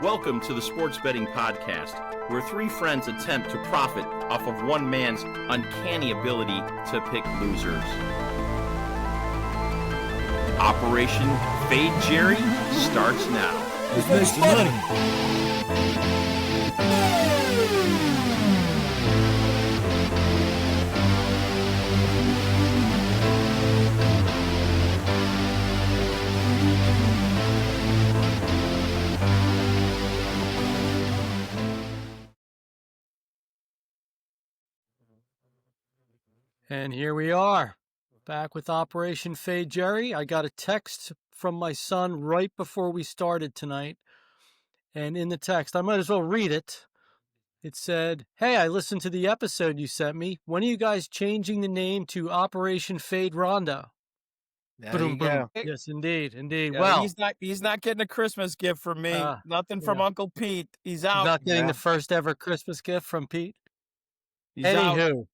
Welcome to the Sports Betting Podcast, where three friends attempt to profit off of one man's uncanny ability to pick losers. Operation Fade Jerry starts now. Let's make some money. And here we are, back with Operation Fade Jerry. I got a text from my son right before we started tonight. And in the text, I might as well read it. It said, "Hey, I listened to the episode you sent me. When are you guys changing the name to Operation Fade Rondo?" There you go. Yes, indeed. Yeah, Well, he's not getting a Christmas gift from me. Nothing from yeah. Uncle Pete. He's he's out. not getting the first ever Christmas gift from Pete. He's out. Anywho,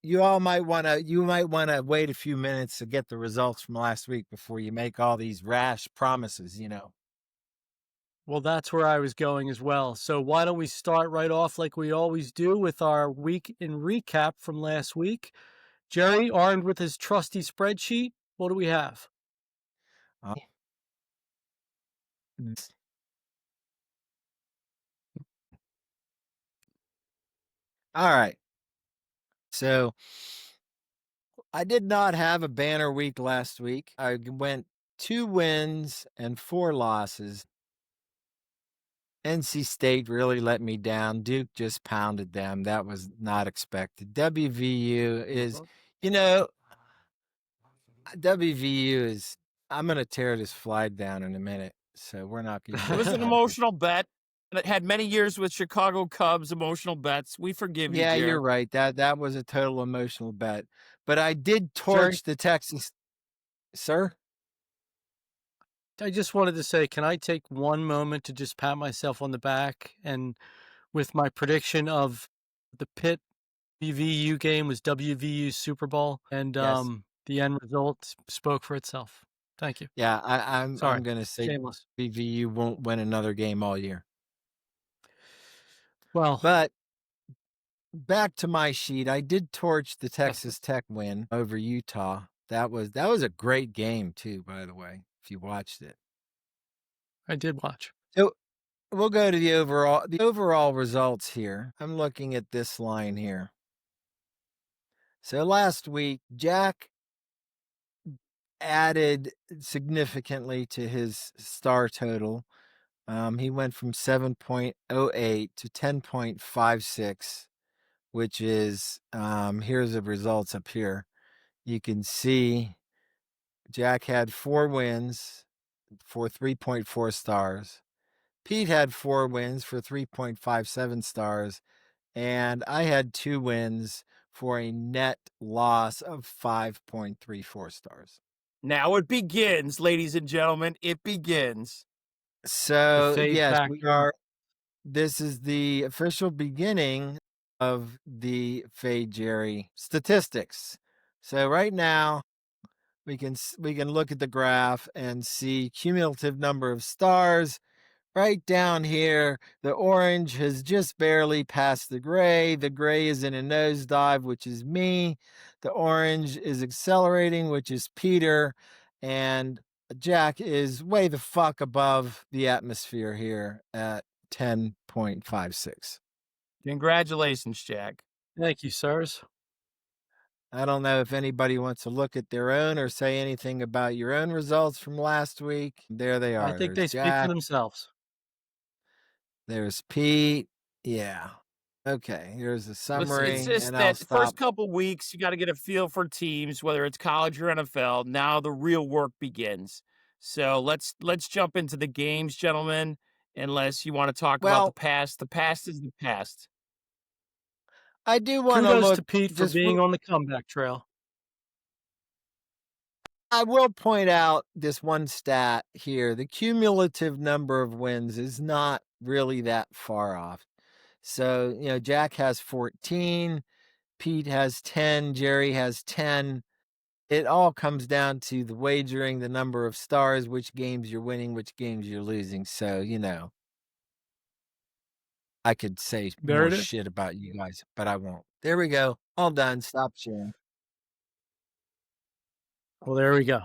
You might want to wait a few minutes to get the results from last week before you make all these rash promises, well, that's where I was going as well. So why don't we start right off like we always do with our week in recap from last week. Jerry, armed with his trusty spreadsheet, what do we have? All right. So I did not have a banner week last week. I went 2 wins and 4 losses. NC State really let me down. Duke just pounded them. That was not expected. WVU is, I'm going to tear this flag down in a minute. So we're not going to. It was an emotional bet. It had many years with Chicago Cubs emotional bets. We forgive you. Yeah, dear. you're right. That was a total emotional bet. But I did torch the Texans. Sir? I just wanted to say, can I take one moment to just pat myself on the back? And with my prediction of the Pitt WVU game was WVU Super Bowl, and Yes. the end result spoke for itself. Thank you. Yeah, I'm Sorry. going to say Shameless. BVU won't win another game all year. Well, But back to my sheet, I did torch the Texas Tech win over Utah. That was a great game too, by the way, if you watched it. I did watch. So we'll go to the overall results here. I'm looking at this line here. So last week, Jack added significantly to his star total. He went from 7.08 to 10.56, which is, here's the results up here. You can see Jack had 4 wins for 3.4 stars. Pete had 4 wins for 3.57 stars. And I had 2 wins for a net loss of 5.34 stars. Now it begins, ladies and gentlemen. It begins. So, The fade yes, factor. we are. This is the official beginning of the Fade Jerry statistics. So right now, we can look at the graph and see cumulative number of stars. Right down here, the orange has just barely passed the gray. The gray is in a nosedive, which is me. The orange is accelerating, which is Peter. And Jack is way the fuck above the atmosphere here at 10.56. Congratulations, Jack. Thank you, sirs. I don't know if anybody wants to look at their own or say anything about your own results from last week. There they are. I think There's they speak Jack. for themselves. There's Pete. Yeah. Okay. Here's the summary. It's just and I'll that stop. first couple weeks, you got to get a feel for teams, whether it's college or NFL. Now the real work begins. So let's jump into the games, gentlemen. Unless you want to talk about the past. The past is the past. I do want to Kudos look to Pete for being on the comeback trail. I will point out this one stat here. The cumulative number of wins is not really that far off. So, Jack has 14, Pete has 10, Jerry has 10. It all comes down to the wagering, the number of stars, which games you're winning, which games you're losing. So, I could say There more it is. shit about you guys, but I won't. There we go. All done. Stop sharing. Well, there we go.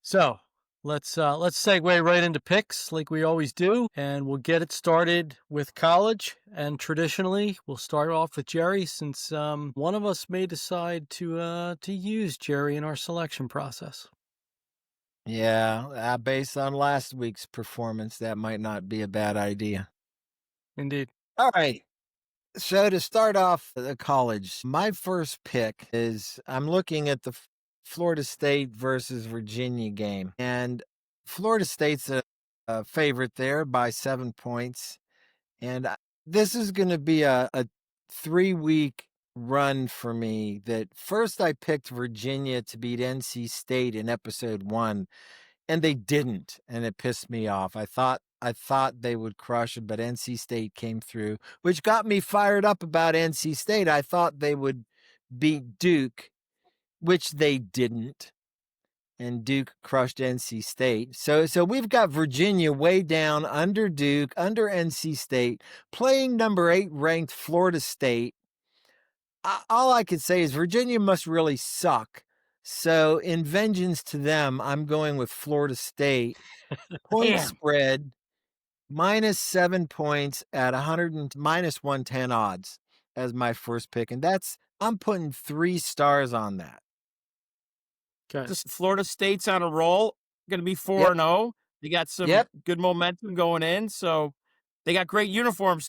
So let's segue right into picks like we always do, and we'll get it started with college. And traditionally, we'll start off with Jerry, since one of us may decide to use Jerry in our selection process. Yeah, based on last week's performance, that might not be a bad idea. Indeed. All right. So to start off the college, my first pick is I'm looking at the Florida State versus Virginia game, and Florida State's a favorite there by 7 points, and this is going to be a 3-week run for me. That first I picked Virginia to beat NC State in episode 1, and they didn't, and it pissed me off. I thought they would crush it, but NC State came through, which got me fired up about NC State. I thought they would beat Duke, which they didn't, and Duke crushed NC State. So we've got Virginia way down under Duke, under NC State, playing number 8 ranked Florida State. All I can say is Virginia must really suck. So in vengeance to them, I'm going with Florida State. Point Damn. spread -7 points at -110 odds as my first pick. And I'm putting 3 stars on that. Okay. Just Florida State's on a roll. Going to be 4-0. They got some good momentum going in, so they got great uniforms.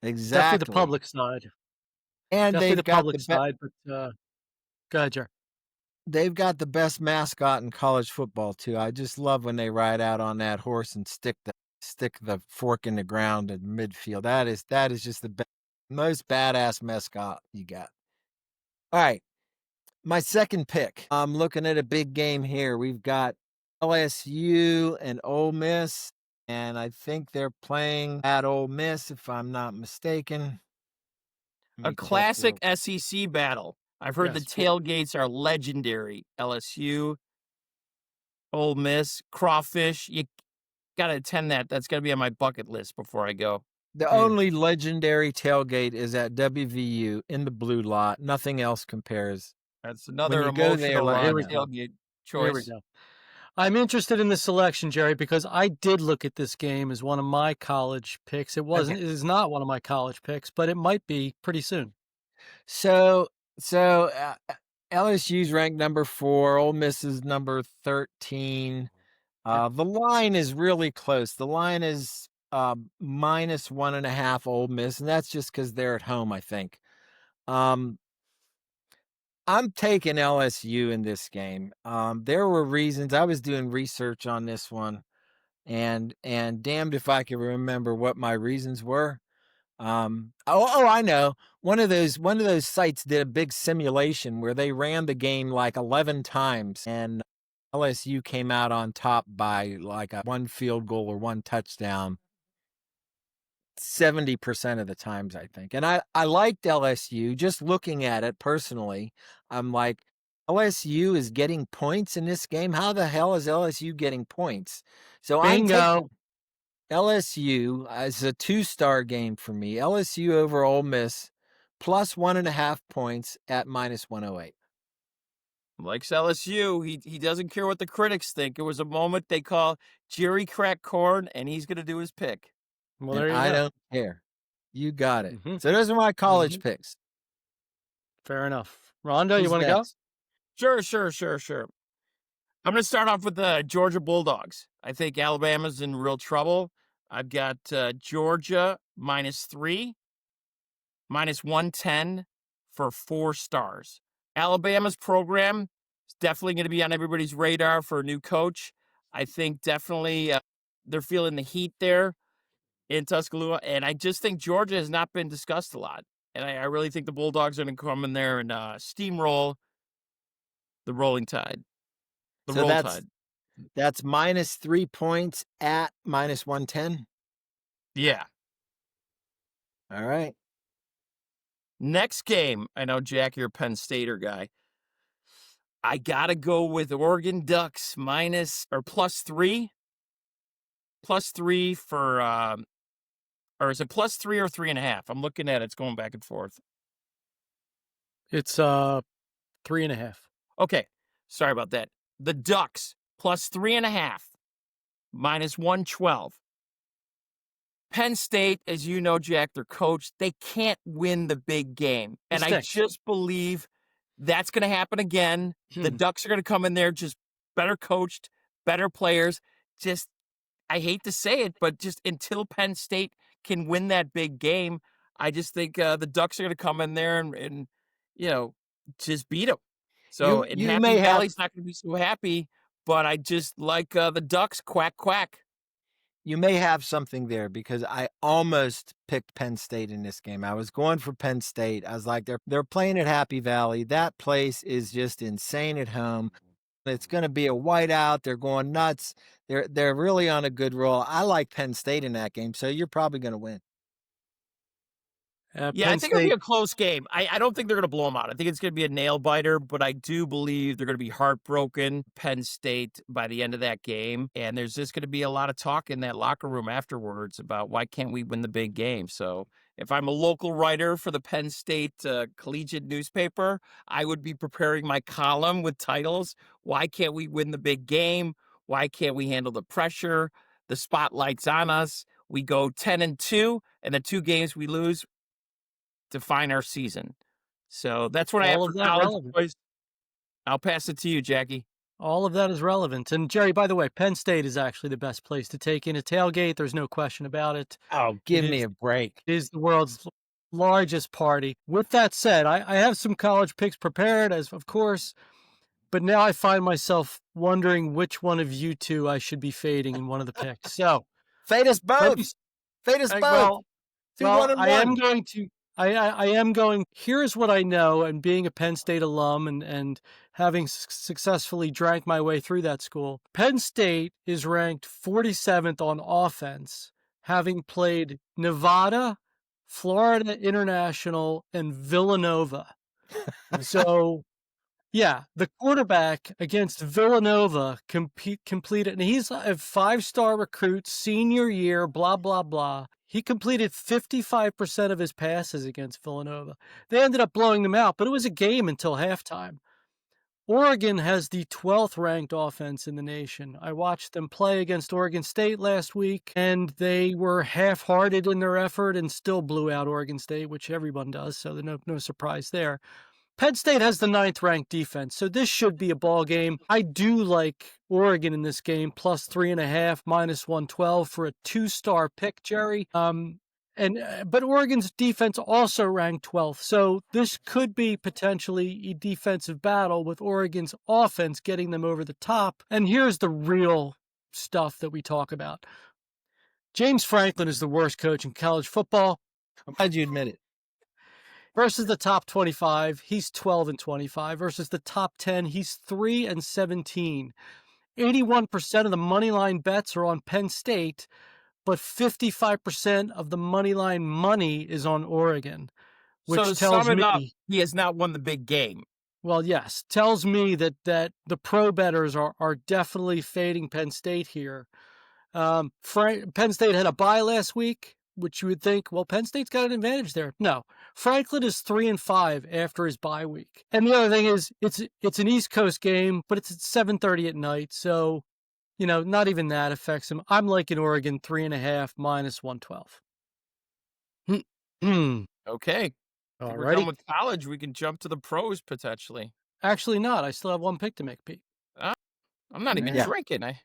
Exactly. Definitely the public side. And Definitely they've the got public side, but go ahead, Jerry. they've got the best mascot in college football too. I just love when they ride out on that horse and stick the fork in the ground in midfield. That is just the most badass mascot you got. All right. My second pick. I'm looking at a big game here. We've got LSU and Ole Miss, and I think they're playing at Ole Miss, if I'm not mistaken. A classic SEC battle. I've heard the Yes. tailgates are legendary. LSU, Ole Miss, crawfish. You got to attend that. That's got to be on my bucket list before I go. The only legendary tailgate is at WVU in the blue lot. Nothing else compares. That's another you go there, emotional let me know. tailgate Here we choice. go. I'm interested in the selection, Jerry, because I did look at this game as one of my college picks. It wasn't. Okay. It is not one of my college picks, but it might be pretty soon. So LSU's ranked number 4. Ole Miss is number 13. The line is really close. The line is -1.5 Ole Miss, and that's just because they're at home, I think. I'm taking LSU in this game. There were reasons. I was doing research on this one, and damned if I can remember what my reasons were. I know. One of those sites did a big simulation where they ran the game like 11 times, and LSU came out on top by like a 1 field goal or 1 touchdown 70% of the times, I think. And I liked LSU. Just looking at it personally, I'm like, LSU is getting points in this game. How the hell is LSU getting points? So I'm taking LSU as a 2-star game for me. LSU over Ole Miss plus 1.5 points at -108. Likes LSU. He doesn't care what the critics think. It was a moment they call Jerry crack corn, and he's going to do his pick. Well, there you I go. don't care. You got it. So those are my college picks. Fair enough. Rondo, you Who's want to go? next? Sure. I'm going to start off with the Georgia Bulldogs. I think Alabama's in real trouble. I've got Georgia -3, -110 for 4 stars. Alabama's program is definitely going to be on everybody's radar for a new coach. I think definitely they're feeling the heat there in Tuscaloosa, and I just think Georgia has not been discussed a lot. And I really think the Bulldogs are going to come in there and steamroll the rolling tide. So that's -3 points at -110. Yeah. All right. Next game, I know, Jack, you're a Penn Stater guy. I got to go with Oregon Ducks +3. +3 for Or is it +3 or 3.5? I'm looking at it. It's going back and forth. It's 3.5. Okay. Sorry about that. The Ducks +3.5, -112. Penn State, as you know, Jack, their coach, they can't win the big game. And I just believe that's going to happen again. The Ducks are going to come in there just better coached, better players. Just, I hate to say it, but just until Penn State can win that big game, I just think the Ducks are going to come in there and just beat them. So, and Happy Valley's not going to be so happy, but I just like the Ducks, quack, quack. You may have something there because I almost picked Penn State in this game. I was going for Penn State. I was like, they're playing at Happy Valley. That place is just insane at home. It's going to be a whiteout. They're going nuts. They're really on a good roll. I like Penn State in that game, so you're probably going to win. Yeah, I think it'll be a close game. I don't think they're going to blow them out. I think it's going to be a nail biter, but I do believe they're going to be heartbroken, Penn State, by the end of that game. And there's just going to be a lot of talk in that locker room afterwards about why can't we win the big game. So if I'm a local writer for the Penn State collegiate newspaper, I would be preparing my column with titles, why can't we win the big game? Why can't we handle the pressure? The spotlight's on us. We go 10-2, and the 2 games we lose define our season. So that's what I have for college boys. I'll pass it to you, Jackie. All of that is relevant. And Jerry, by the way, Penn State is actually the best place to take in a tailgate. There's no question about it. Oh, give me a break. It is the world's largest party. With that said, I have some college picks prepared, as of course, but now I find myself wondering which one of you two I should be fading in one of the picks. So fade us both. Fade us both. I am going to. I am going, here's what I know, and being a Penn State alum and having successfully drank my way through that school, Penn State is ranked 47th on offense, having played Nevada, Florida International, and Villanova. So, yeah, the quarterback against Villanova completed, and he's a 5-star recruit, senior year, blah, blah, blah. He completed 55% of his passes against Villanova. They ended up blowing them out, but it was a game until halftime. Oregon has the 12th ranked offense in the nation. I watched them play against Oregon State last week, and they were half-hearted in their effort and still blew out Oregon State, which everyone does, so there's no surprise there. Penn State has the 9th ranked defense, so this should be a ball game. I do like Oregon in this game, +3.5, -112 for a 2-star pick, Jerry. But Oregon's defense also ranked 12th, so this could be potentially a defensive battle with Oregon's offense getting them over the top. And here's the real stuff that we talk about. James Franklin is the worst coach in college football. I'm glad you admit it. Versus the top 25, he's 12-25. Versus the top 10, he's 3-17. 81% of the money line bets are on Penn State, but 55% of the money line money is on Oregon, which tells me he has not won the big game. Well, yes, tells me that the pro bettors are definitely fading Penn State here. Penn State had a bye last week, which you would think, well, Penn State's got an advantage there. No, Franklin is 3-5 after his bye week. And the other thing is, it's an East Coast game, but it's at 7:30 at night, so not even that affects him. I'm liking Oregon 3.5 -112. Okay. All we're done with college. We can jump to the pros potentially. Actually, not. I still have one pick to make, Pete. I'm not even drinking. I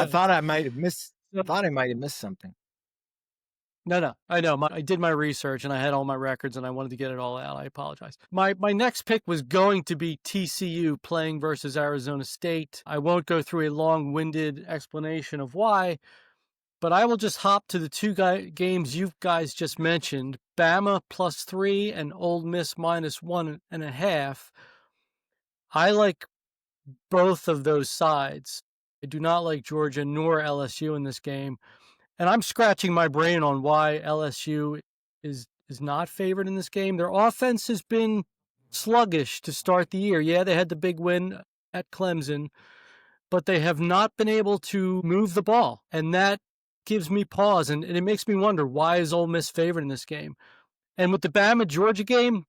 thought I might have missed. Thought I might have missed something. No. I know. I did my research and I had all my records and I wanted to get it all out. I apologize. My next pick was going to be TCU playing versus Arizona State. I won't go through a long-winded explanation of why, but I will just hop to the 2 games you guys just mentioned, Bama +3 and Ole Miss -1.5. I like both of those sides. I do not like Georgia nor LSU in this game. And I'm scratching my brain on why LSU is not favored in this game. Their offense has been sluggish to start the year. Yeah, they had the big win at Clemson, but they have not been able to move the ball. And that gives me pause, and it makes me wonder, why is Ole Miss favored in this game? And with the Bama-Georgia game,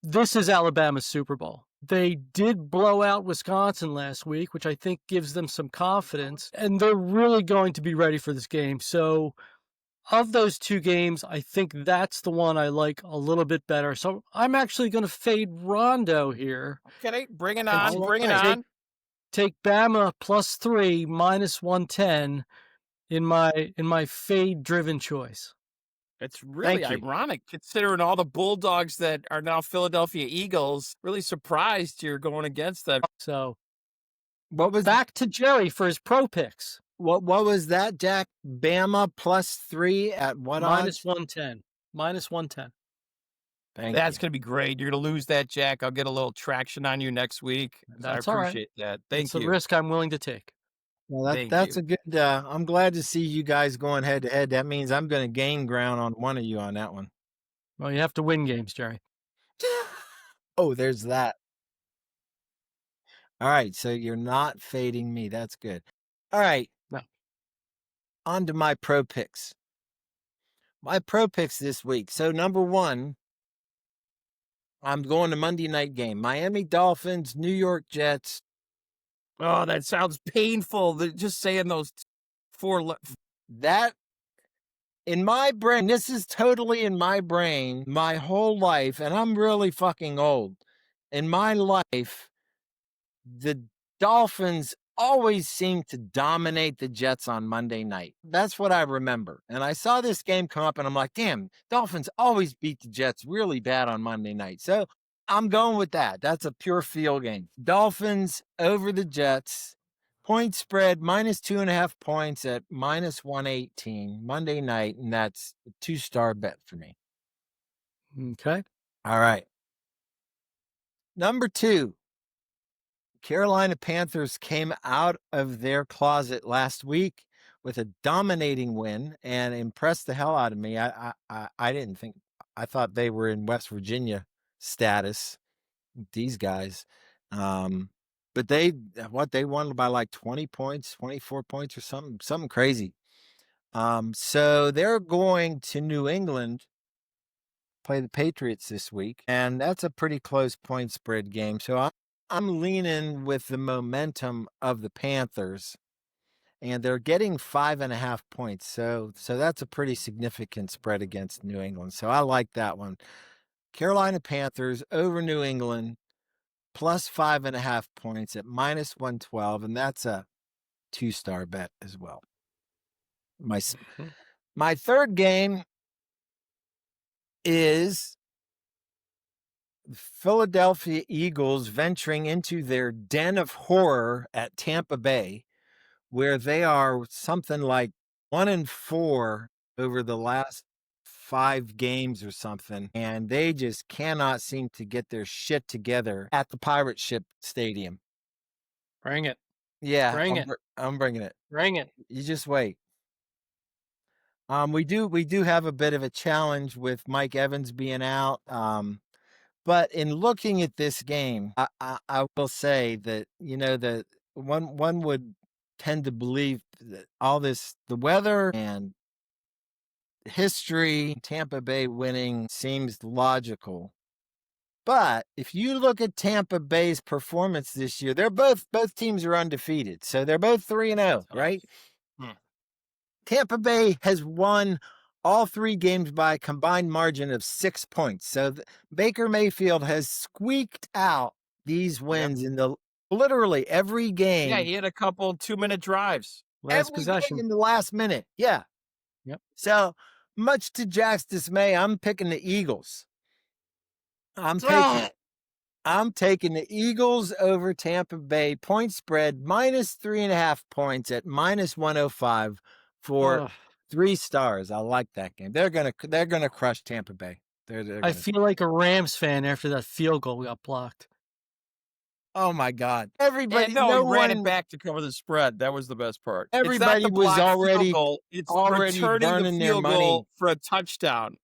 this is Alabama's Super Bowl. They did blow out Wisconsin last week, which I think gives them some confidence, and they're really going to be ready for this game. So of those two games, I think that's the one I like a little bit better. So I'm actually going to fade Rondo here. Okay, bring it on. And Bring it on. Take Bama +3 -110 in my fade-driven choice. It's really Thank you. ironic considering all the Bulldogs that are now Philadelphia Eagles. Really surprised you're going against them. So What was back to Jerry for his pro picks. what was that, Jack? Bama +3 at what odds? -110. -110. That's going to be great. You're going to lose that, Jack. I'll get a little traction on you next week. That's I all right. appreciate that. Thank It's you. a risk I'm willing to take. Well, Thank that's you. a good. I'm glad to see you guys going head to head. That means I'm going to gain ground on one of you on that one. Well, you have to win games, Jerry. Oh, there's that. All right, so you're not fading me. That's good. All right. No. On to my pro picks. My pro picks this week. So number one, I'm going to Monday night game. Miami Dolphins, New York Jets. Oh, that sounds painful. Just saying those That in my brain, this is totally in my brain, my whole life, and I'm really fucking old. In my life, the Dolphins always seem to dominate the Jets on Monday night. That's what I remember. And I saw this game come up and I'm like, damn, Dolphins always beat the Jets really bad on Monday night. So I'm going with that. That's a pure feel game. Dolphins over the Jets. Point spread -2.5 points at -118 Monday night. And that's a 2-star bet for me. Okay. All right. Number two. Carolina Panthers came out of their closet last week with a dominating win and impressed the hell out of me. I didn't think, I thought they were in West Virginia status, these guys. But they won by like 20 points, 24 points or something crazy. So they're going to New England, play the Patriots this week, and that's a pretty close point spread game. So I'm leaning with the momentum of the Panthers, and they're getting 5.5 points. So that's a pretty significant spread against New England. So I like that one. Carolina Panthers over New England plus 5.5 points at -112, and that's a 2-star bet as well. My third game is Philadelphia Eagles venturing into their den of horror at Tampa Bay, where they are something like 1-4 over the last 5 games or something, and they just cannot seem to get their shit together at the Pirate Ship Stadium. Bring it. Yeah, Bring it. I'm bringing it. Bring it. You just wait. We do have a bit of a challenge with Mike Evans being out. But in looking at this game, I will say that, that one would tend to believe that all this, the weather and history, Tampa Bay winning seems logical. But if you look at Tampa Bay's performance this year, both teams are undefeated. So they're both 3-0, right? Tampa Bay has won all 3 games by a combined margin of 6 points. So Baker Mayfield has squeaked out these wins in literally every game. Yeah, he had a couple 2-minute drives. Last every possession. game in the last minute. Yeah. Yep. So much to Jack's dismay, I'm picking the Eagles. I'm taking the Eagles over Tampa Bay. Point spread -3.5 points at -105 for 3 stars. I like that game. They're gonna crush Tampa Bay. I feel like a Rams fan after that field goal got blocked. Oh my God! Everybody, he ran it back to cover the spread. That was the best part. Everybody was already it's already returning burning the their field money goal for a touchdown.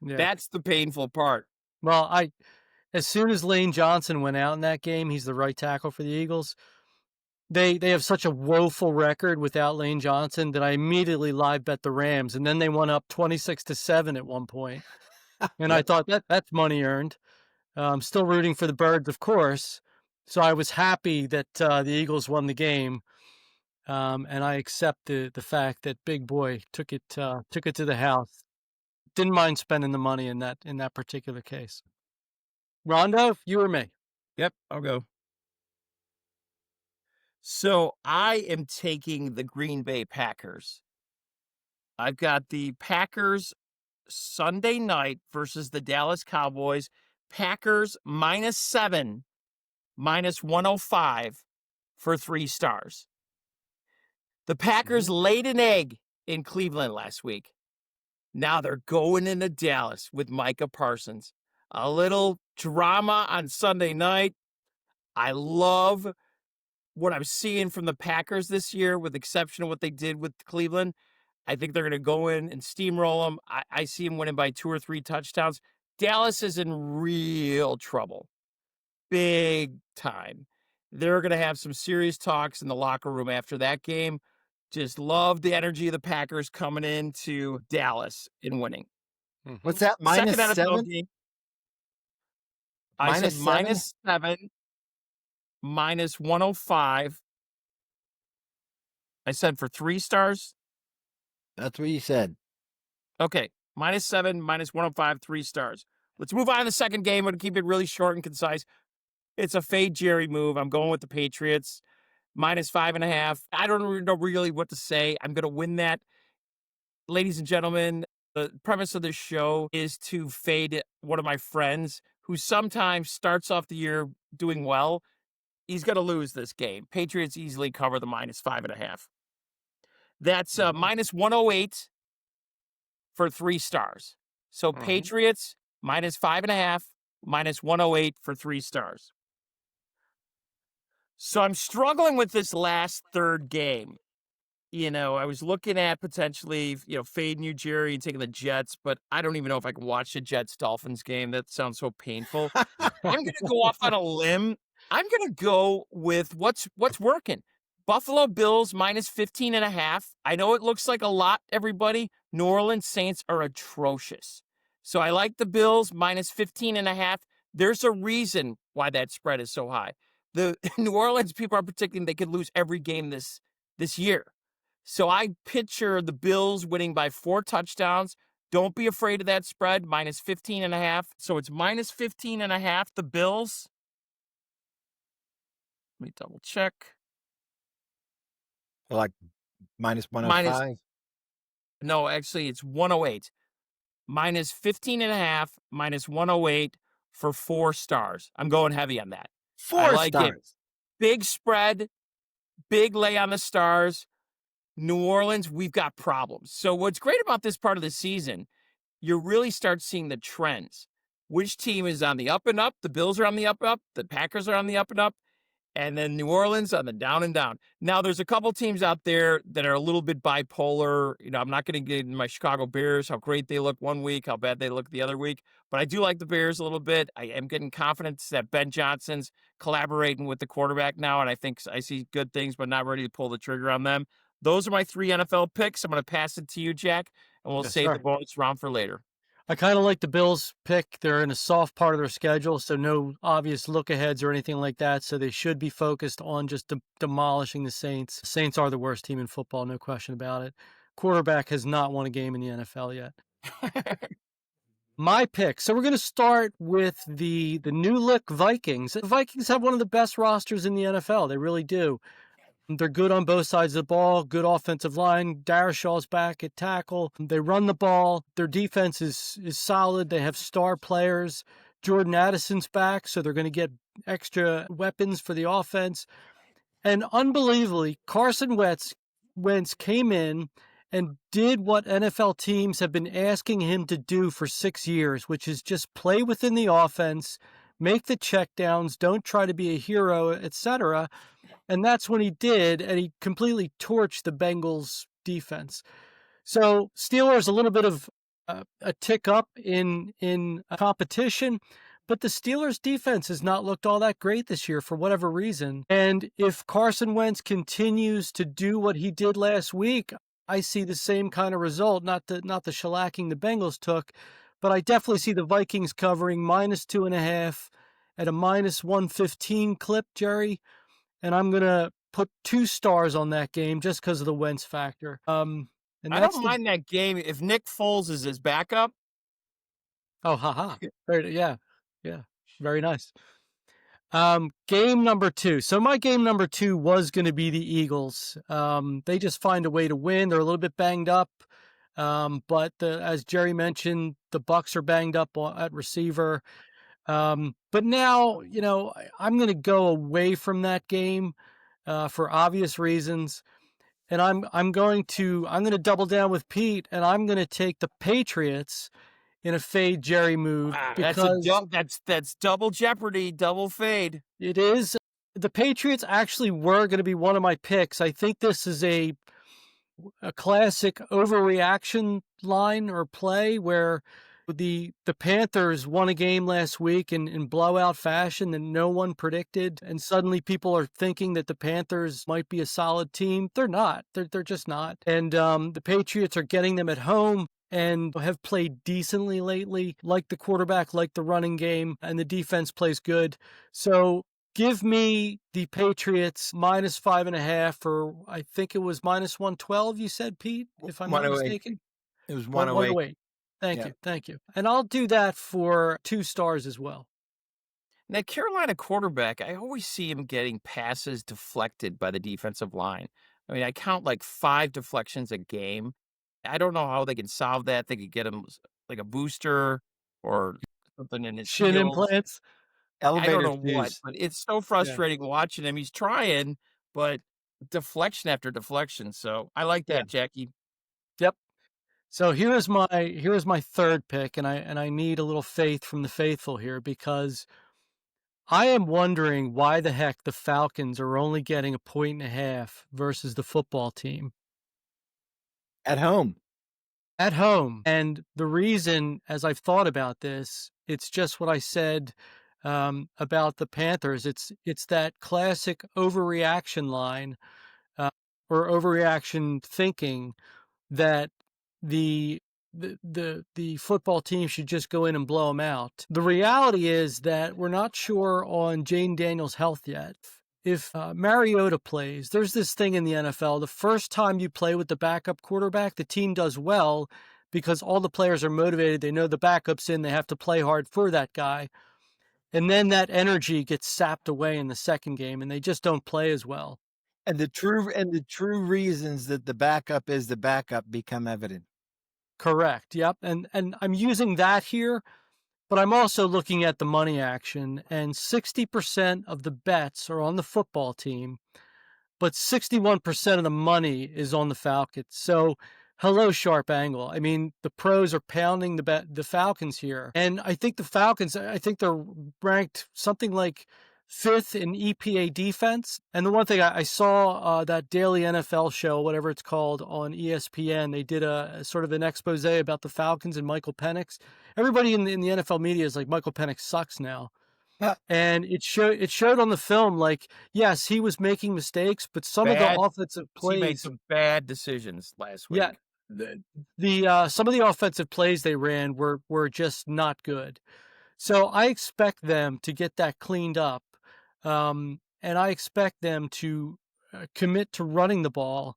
Yeah. That's the painful part. Well, as soon as Lane Johnson went out in that game, he's the right tackle for the Eagles. they have such a woeful record without Lane Johnson that I immediately live bet the Rams, and then they went up 26-7 at one point. And I thought that's money earned. I'm still rooting for the Birds, of course. So I was happy that the Eagles won the game. And I accept the fact that Big Boy took it to the house. Didn't mind spending the money in that particular case. Rondo, you or me? Yep, I'll go. So I am taking the Green Bay Packers. I've got the Packers Sunday night versus the Dallas Cowboys. Packers -7, -105 for 3 stars. The Packers laid an egg in Cleveland last week. Now they're going into Dallas with Micah Parsons. A little drama on Sunday night. I love what I'm seeing from the Packers this year, with the exception of what they did with Cleveland. I think they're going to go in and steamroll them. I see them winning by 2 or 3 touchdowns. Dallas is in real trouble. Big time. They're going to have some serious talks in the locker room after that game. Just love the energy of the Packers coming into Dallas and winning. What's that? Second NFL -7? game. I said -7? -7, -105. I said for 3 stars. That's what you said. Okay, -7, -105, 3 stars. Let's move on to the second game. I'm going to keep it really short and concise. It's a fade Jerry move. I'm going with the Patriots. -5.5. I don't know really what to say. I'm going to win that. Ladies and gentlemen, the premise of this show is to fade one of my friends who sometimes starts off the year doing well. He's going to lose this game. Patriots easily cover the -5.5. That's -108 for 3 stars. So Patriots -5.5, -108 for 3 stars. So I'm struggling with this last third game. I was looking at potentially, fading you, Jerry, and taking the Jets, but I don't even know if I can watch the Jets-Dolphins game. That sounds so painful. I'm going to go off on a limb. I'm going to go with what's working. Buffalo Bills -15.5. I know it looks like a lot, everybody. New Orleans Saints are atrocious. So I like the Bills -15.5. There's a reason why that spread is so high. The New Orleans people are predicting they could lose every game this year. So I picture the Bills winning by 4 touchdowns. Don't be afraid of that spread, -15.5. So it's -15.5, the Bills. Let me double check. Like -105? No, actually, it's 108. -15.5, -108 for 4 stars. I'm going heavy on that. 4 like stars. It. Big spread, big lay on the stars. New Orleans, we've got problems. So what's great about this part of the season, you really start seeing the trends. Which team is on the up and up? The Bills are on the up and up. The Packers are on the up and up. And then New Orleans on the down and down. Now, there's a couple teams out there that are a little bit bipolar. I'm not going to get into my Chicago Bears, how great they look one week, how bad they look the other week. But I do like the Bears a little bit. I am getting confidence that Ben Johnson's collaborating with the quarterback now, and I think I see good things, but not ready to pull the trigger on them. Those are my 3 NFL picks. I'm going to pass it to you, Jack, and we'll save the bonus round for later. I kind of like the Bills pick. They're in a soft part of their schedule, so no obvious look-aheads or anything like that. So they should be focused on just demolishing the Saints. The Saints are the worst team in football, no question about it. Quarterback has not won a game in the NFL yet. My pick. So we're going to start with the new-look Vikings. The Vikings have one of the best rosters in the NFL. They really do. They're good on both sides of the ball, good offensive line. Darashaw's back at tackle. They run the ball. Their defense is solid. They have star players. Jordan Addison's back, so they're going to get extra weapons for the offense. And unbelievably, Carson Wentz came in and did what NFL teams have been asking him to do for 6 years, which is just play within the offense, make the checkdowns, don't try to be a hero, etc. And that's when he did, and he completely torched the Bengals defense. So Steelers a little bit of a tick up in competition, But the Steelers' defense has not looked all that great this year for whatever reason. And if Carson Wentz continues to do what he did last week, I see the same kind of result, not the shellacking the Bengals took, but I definitely see the Vikings covering -2.5 at a -115 clip, Jerry. And I'm going to put 2 stars on that game just because of the Wentz factor. And I don't mind that game if Nick Foles is his backup. Oh, haha. Yeah. Very nice. Game number 2. So my game number 2 was going to be the Eagles. They just find a way to win. They're a little bit banged up. But as Jerry mentioned, the Bucs are banged up at receiver. But now, I'm going to go away from that game for obvious reasons. And I'm going to double down with Pete, and I'm going to take the Patriots in a fade Jerry move because that's double jeopardy, double fade. It is. The Patriots actually were going to be one of my picks. I think this is a classic overreaction line or play where the Panthers won a game last week in blowout fashion that no one predicted, and suddenly people are thinking that the Panthers might be a solid team. They're not. They're just not. And the Patriots are getting them at home and have played decently lately, like the quarterback, like the running game, and the defense plays good. So give me the Patriots -5.5, or I think it was -112, you said, Pete, if I'm not mistaken? It was 108. Thank you. And I'll do that for 2 stars as well. That Carolina quarterback, I always see him getting passes deflected by the defensive line. I mean, I count like 5 deflections a game. I don't know how they can solve that. They could get him like a booster or something in his shin heels. implants. Elevator I don't know what, shoes. but it's so frustrating watching him. He's trying, but deflection after deflection. So I like that, Jackie. Yep. So here's my third pick, and I need a little faith from the faithful here, because I am wondering why the heck the Falcons are only getting 1.5 versus the football team. At home. At home. And the reason, as I've thought about this, it's just what I said about the Panthers. It's that classic overreaction line or overreaction thinking that the football team should just go in and blow them out. The reality is that we're not sure on Jane Daniels' health yet. If Mariota plays, there's this thing in the NFL. The first time you play with the backup quarterback, the team does well because all the players are motivated. They know the backup's in. They have to play hard for that guy. And then that energy gets sapped away in the second game, and they just don't play as well. And the true reasons that the backup is the backup become evident. Correct. Yep. And I'm using that here, but I'm also looking at the money action, and 60% of the bets are on the football team, but 61% of the money is on the Falcons. So hello, sharp angle. I mean, the pros are pounding the Falcons here. And I think the Falcons, I think they're ranked something like 5th in EPA defense. And the one thing I saw that daily NFL show, whatever it's called, on ESPN, they did a sort of an expose about the Falcons and Michael Penix. Everybody in the NFL media is like, Michael Penix sucks now. And it showed on the film, like, yes, he was making mistakes, but some of the offensive plays, he made some bad decisions last week. Yeah, the some of the offensive plays they ran were just not good. So I expect them to get that cleaned up, and I expect them to commit to running the ball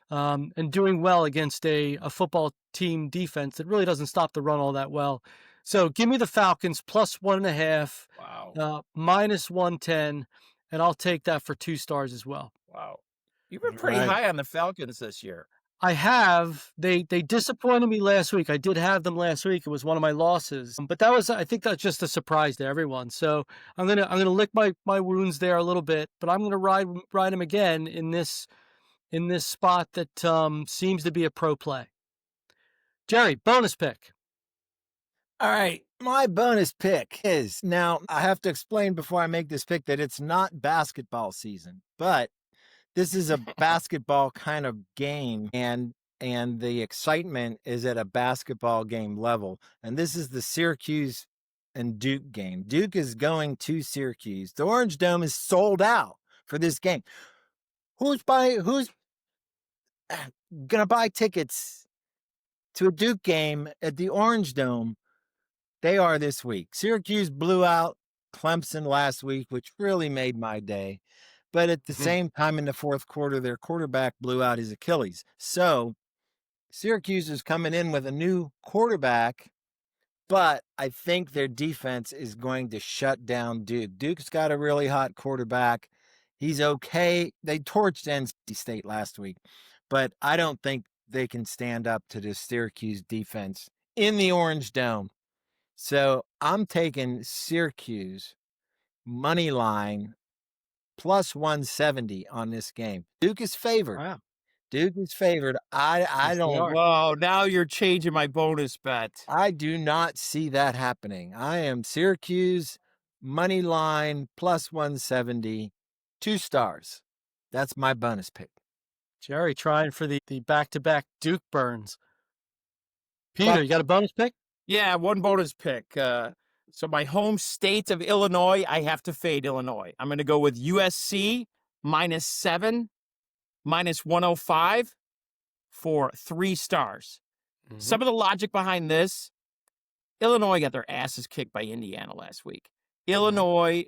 and doing well against a football team defense that really doesn't stop the run all that well. So give me the Falcons +1.5, -110, and I'll take that for 2 stars as well. Wow. You've been pretty high on the Falcons this year. I have. They disappointed me last week. I did have them last week. It was one of my losses, but I think that's just a surprise to everyone. So I'm gonna lick my wounds there a little bit, but I'm gonna ride them again in this spot that seems to be a pro play. Jerry, bonus pick. All right. My bonus pick is, now I have to explain before I make this pick that it's not basketball season, but this is a basketball kind of game, and the excitement is at a basketball game level. And this is the Syracuse and Duke game. Duke is going to Syracuse. The Orange Dome is sold out for this game. Who's gonna buy tickets to a Duke game at the Orange Dome? They are this week. Syracuse blew out Clemson last week, which really made my day. But at the same time, in the fourth quarter, their quarterback blew out his Achilles. So Syracuse is coming in with a new quarterback, but I think their defense is going to shut down Duke. Duke's got a really hot quarterback. He's okay. They torched NC State last week, but I don't think they can stand up to this Syracuse defense in the Orange Dome. So I'm taking Syracuse money line plus 170 on this game. Duke is favored. Wow. Duke is favored. I Yes, they don't. are. Whoa, now you're changing my bonus bet. I do not see that happening. I am Syracuse money line plus 170, 2 stars. That's my bonus pick. Jerry trying for the back-to-back Duke burns. Peter, you got a bonus pick? Yeah, one bonus pick. So my home state of Illinois, I have to fade Illinois. I'm going to go with USC -7, -105 for 3 stars. Some of the logic behind this, Illinois got their asses kicked by Indiana last week. Illinois,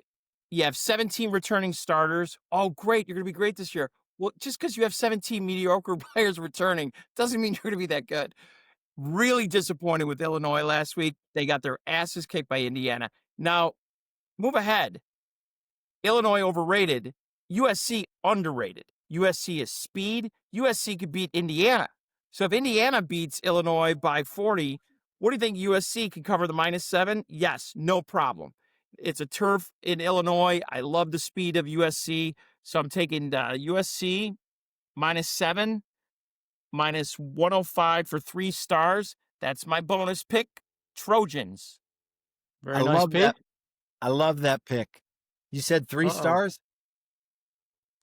you have 17 returning starters. Oh, great. You're going to be great this year. Well, just because you have 17 mediocre players returning doesn't mean you're going to be that good. Really disappointed with Illinois last week. They got their asses kicked by Indiana. Now, move ahead. Illinois overrated. USC underrated. USC is speed. USC could beat Indiana. So if Indiana beats Illinois by 40, what do you think USC can cover the -7? Yes, no problem. It's a turf in Illinois. I love the speed of USC. So I'm taking USC -7, -105 for 3 stars. That's my bonus pick. Trojans. Very I nice love pick. that. I love that pick. You said 3 stars?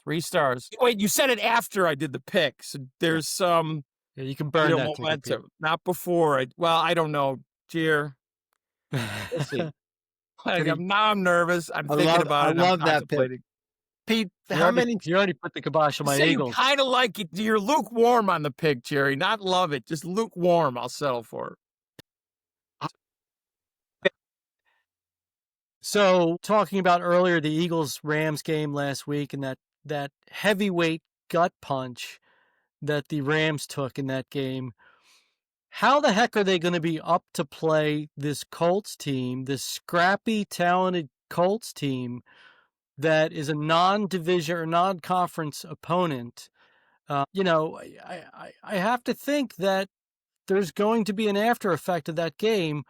3 stars. Wait, you said it after I did the pick. So there's some Yeah, you can burn that ticket, Pete. momentum. Not before. I don't know. Cheer. We'll see. Now I'm nervous. I'm thinking about it. I love that pick. contemplating. Pete, how many? You already put the kibosh on my Say Eagles. You kind of like it. You're lukewarm on the pick, Jerry. Not love it. Just lukewarm. I'll settle for it. So talking about earlier the Eagles-Rams game last week and that heavyweight gut punch that the Rams took in that game, how the heck are they going to be up to play this Colts team, this scrappy, talented Colts team that is a non-division or non-conference opponent? I have to think that there's going to be an after effect of that game.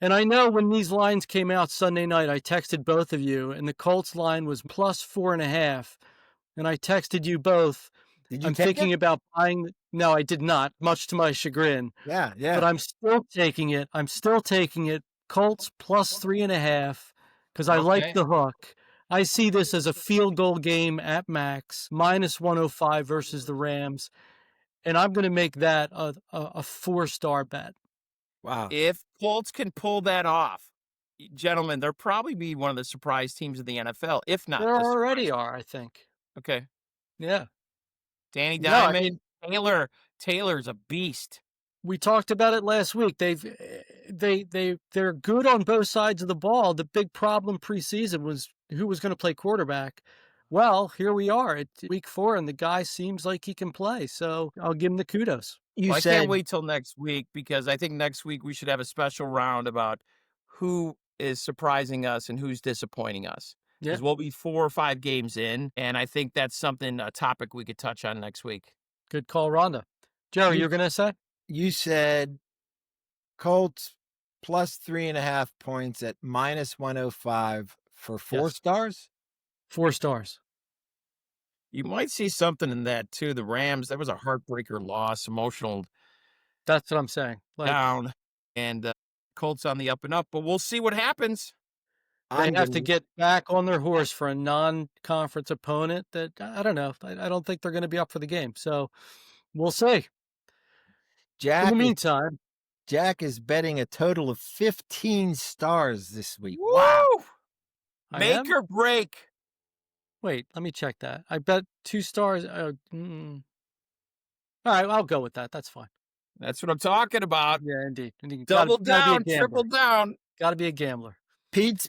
And I know when these lines came out Sunday night, I texted both of you, and the Colts line was +4.5. And I texted you both. Did you I'm take thinking it? about buying. No, I did not, much to my chagrin. Yeah. But I'm still taking it. Colts +3.5 because I like the hook. I see this as a field goal game at max, -105 versus the Rams. And I'm going to make that a 4-star bet. Wow. If Colts can pull that off, gentlemen, they'll probably be one of the surprise teams of the NFL. If not, They already are, I think. Okay. Yeah. Danny No, I Diamond, mean, Taylor's a beast. We talked about it last week. They're good on both sides of the ball. The big problem preseason was who was going to play quarterback. Well, here we are at week 4, and the guy seems like he can play. So I'll give him the kudos. I can't wait till next week because I think next week we should have a special round about who is surprising us and who's disappointing us. Because we'll be 4 or 5 games in, and I think that's a topic we could touch on next week. Good call, Rhonda. Jerry, you're going to say? You said Colts +3.5 points at -105 for 4 stars? 4 stars. You might see something in that, too. The Rams, that was a heartbreaker loss, emotional. That's what I'm saying. Down. And Colts on the up and up, but we'll see what happens. They have to get back on their horse for a non-conference opponent that, I don't know. I don't think they're going to be up for the game. So we'll see. Jack, in the meantime, Jack is betting a total of 15 stars this week. Woo! Wow. I Make am? or break. Wait, let me check that. I bet 2 stars. All right, I'll go with that. That's fine. That's what I'm talking about. Yeah, indeed. Double Gotta be a down, gambler. triple down. Got to be a gambler. Pete's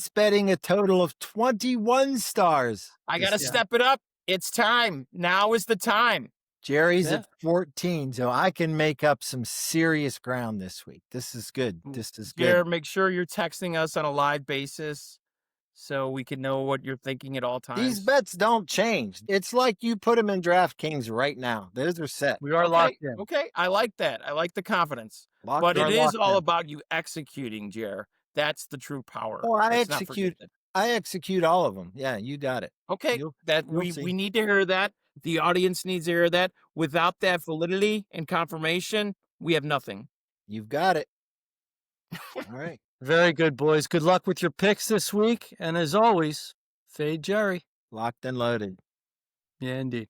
betting a total of 21 stars. I got to this step it up. It's time. Now is the time. Jerry's Yeah. at 14, so I can make up some serious ground this week. This is good. This is good. Jared, make sure you're texting us on a live basis so we can know what you're thinking at all times. These bets don't change. It's like you put them in DraftKings right now. Those are set. We are locked in. Okay, I like that. I like the confidence. Locked But in. it is locked all in. about you executing, Jer. That's the true power. Oh, I Let's not execute. forget that. I execute all of them. Yeah, you got it. Okay, You'll we see. need to hear that. The audience needs to hear that. Without that validity and confirmation, we have nothing. You've got it. All right. Very good, boys. Good luck with your picks this week. And as always, fade Jerry. Locked and loaded. Yeah, indeed.